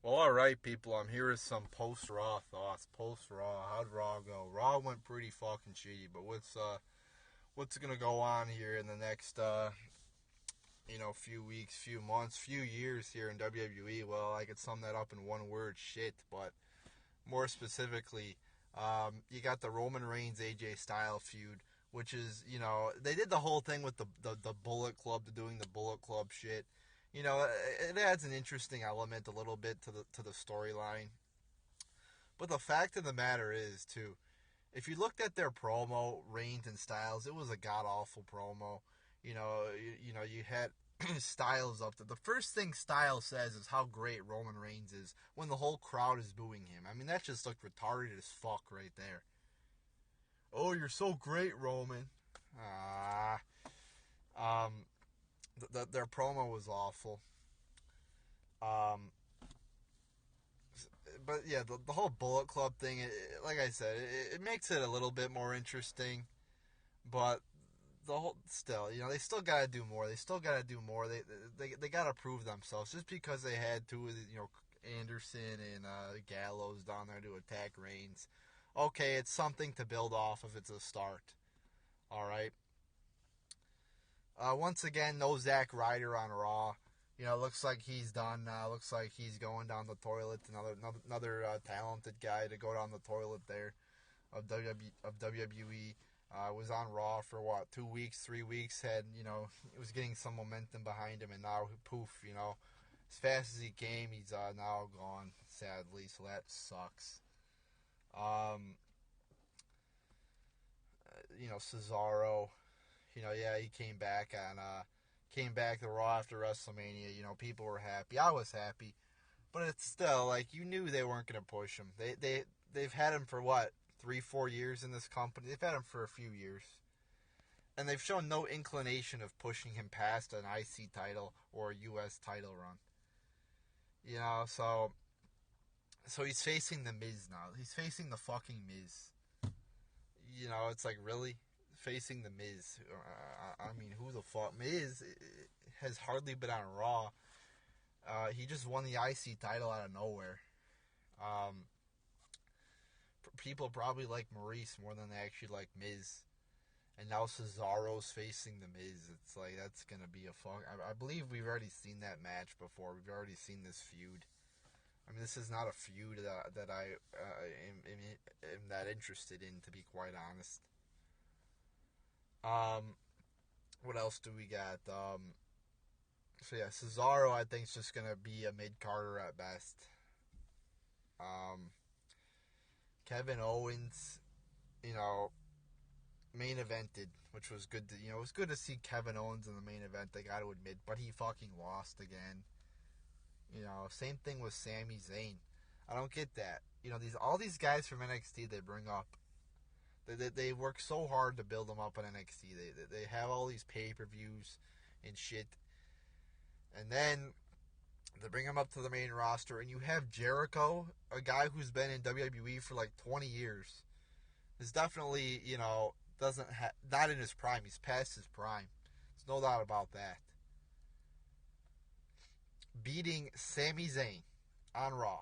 Well, all right, people. I'm here with some post-Raw thoughts. Post-Raw, how'd Raw go? Raw went pretty fucking shitty, but what's gonna go on here in the next few weeks, few months, few years here in WWE? Well, I could sum that up in one word: shit. But more specifically, you got the Roman Reigns AJ Styles feud, which is they did the whole thing with the Bullet Club, doing the Bullet Club shit. It adds an interesting element a little bit to the storyline. But the fact of the matter is, too, if you looked at their promo, Reigns and Styles, it was a god awful promo. You had Styles up there. The first thing Styles says is how great Roman Reigns is when the whole crowd is booing him. I mean, that just looked retarded as fuck right there. Oh, you're so great, Roman. Ah. Their promo was awful. But yeah, the whole Bullet Club thing, like I said, it makes it a little bit more interesting. But they still gotta do more. They still gotta do more. They gotta prove themselves. Just because they had two of Anderson and Gallows down there to attack Reigns, okay, it's something to build off of. It's a start. All right. Once again, no Zack Ryder on Raw. Looks like he's done now. Looks like he's going down the toilet. Another talented guy to go down the toilet there of WWE. Was on Raw for 2 weeks, 3 weeks. It was getting some momentum behind him, and now poof. As fast as he came, he's now gone. Sadly, so that sucks. Cesaro. Yeah, he came back to Raw after WrestleMania. People were happy. I was happy, but it's still like you knew they weren't going to push him. They've had him for 3-4 years in this company. They've had him for a few years, and they've shown no inclination of pushing him past an IC title or a US title run. So he's facing the Miz now. He's facing the fucking Miz. It's like, really? Facing the Miz. I mean, who the fuck? Miz has hardly been on Raw. He just won the IC title out of nowhere. People probably like Maurice more than they actually like Miz. And now Cesaro's facing the Miz. It's like, that's going to be a fuck. I believe we've already seen that match before. We've already seen this feud. I mean, this is not a feud that I am that interested in, to be quite honest. What else do we got? Cesaro, I think, is just gonna be a mid-carder at best. Kevin Owens, main evented, which was good. It was good to see Kevin Owens in the main event. I got to admit, but he fucking lost again. Same thing with Sami Zayn. I don't get that. All these guys from NXT they bring up. They work so hard to build them up in NXT. They have all these pay-per-views and shit. And then they bring him up to the main roster, and you have Jericho, a guy who's been in WWE for 20 years. Is definitely, not in his prime. He's past his prime. There's no doubt about that. Beating Sami Zayn on Raw.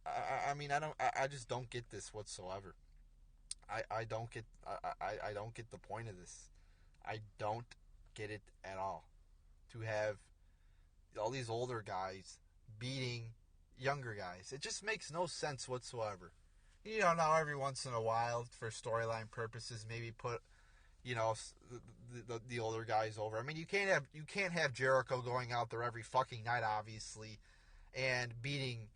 I just don't get this whatsoever. I don't get the point of this. I don't get it at all. To have all these older guys beating younger guys. It just makes no sense whatsoever. Now every once in a while, for storyline purposes, maybe put the older guys over. I mean, you can't have Jericho going out there every fucking night, obviously, and beating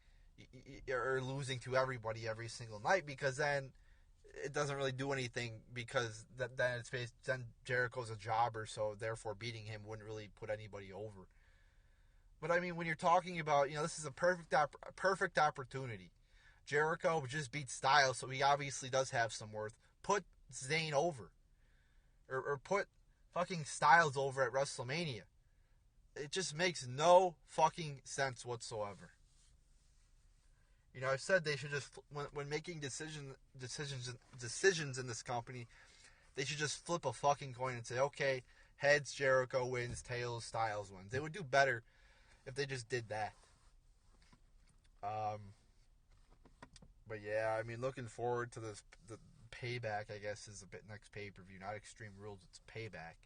or losing to everybody every single night, because then it doesn't really do anything, because then Jericho's a jobber, so therefore beating him wouldn't really put anybody over. But I mean, when you're talking about, this is a perfect opportunity. Jericho just beat Styles, so he obviously does have some worth. Put Zayn over. Or put fucking Styles over at WrestleMania. It just makes no fucking sense whatsoever. I've said they should just, when making decisions in this company, they should just flip a fucking coin and say, okay, heads Jericho wins, tails Styles wins. They would do better if they just did that. Um, but yeah, I mean, looking forward to this. The Payback, I guess, is the next pay per view. Not Extreme Rules, it's Payback.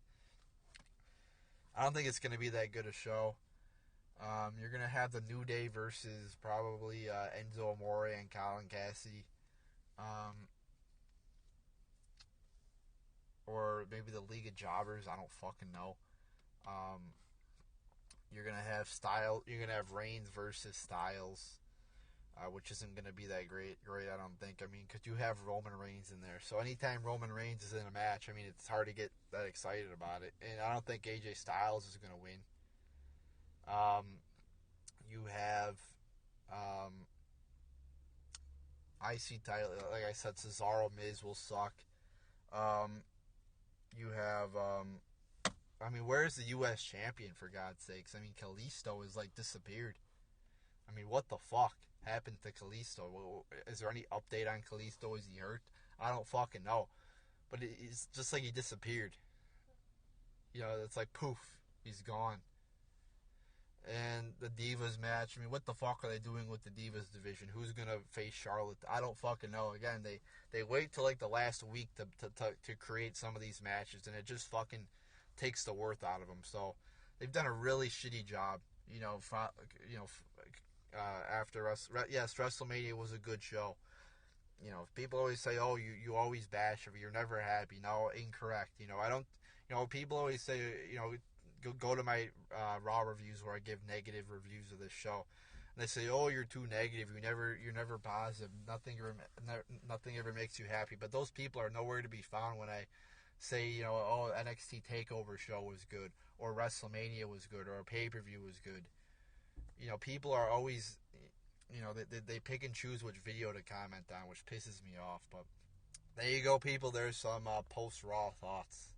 I don't think it's going to be that good a show. You're going to have the New Day versus probably Enzo Amore and Colin Cassidy. Um, or maybe the League of Jobbers. I don't fucking know. Um, you're going to have Style. You're going to have Reigns versus Styles. Which isn't going to be that great, I don't think. I mean, because you have Roman Reigns in there. So anytime Roman Reigns is in a match, I mean, it's hard to get that excited about it. And I don't think AJ Styles is going to win. You have IC title, like I said, Cesaro, Miz will suck. Um, you have, I mean, where's the U.S. champion, for God's sakes? I mean, Kalisto is, like, disappeared. I mean, what the fuck happened to Kalisto? Is there any update on Kalisto? Is he hurt? I don't fucking know. But it's just like he disappeared. You know, it's like poof, he's gone. And the Divas match, I mean, what the fuck are they doing with the Divas division? Who's gonna face Charlotte? I don't fucking know. Again, they wait till like the last week to create some of these matches, and it just fucking takes the worth out of them. So they've done a really shitty job. You know, after us, yes, WrestleMania was a good show. You know, people always say, "Oh, you always bash or you're never happy." No, incorrect. You know, I don't. You know, people always say, you know, go to my Raw reviews where I give negative reviews of this show, and they say, "Oh, you're too negative. You're never positive. Nothing ever makes you happy." But those people are nowhere to be found when I say, you know, "Oh, NXT Takeover show was good, or WrestleMania was good, or a pay per view was good." You know, people are always, you know, they pick and choose which video to comment on, which pisses me off. But there you go, people. There's some post Raw thoughts.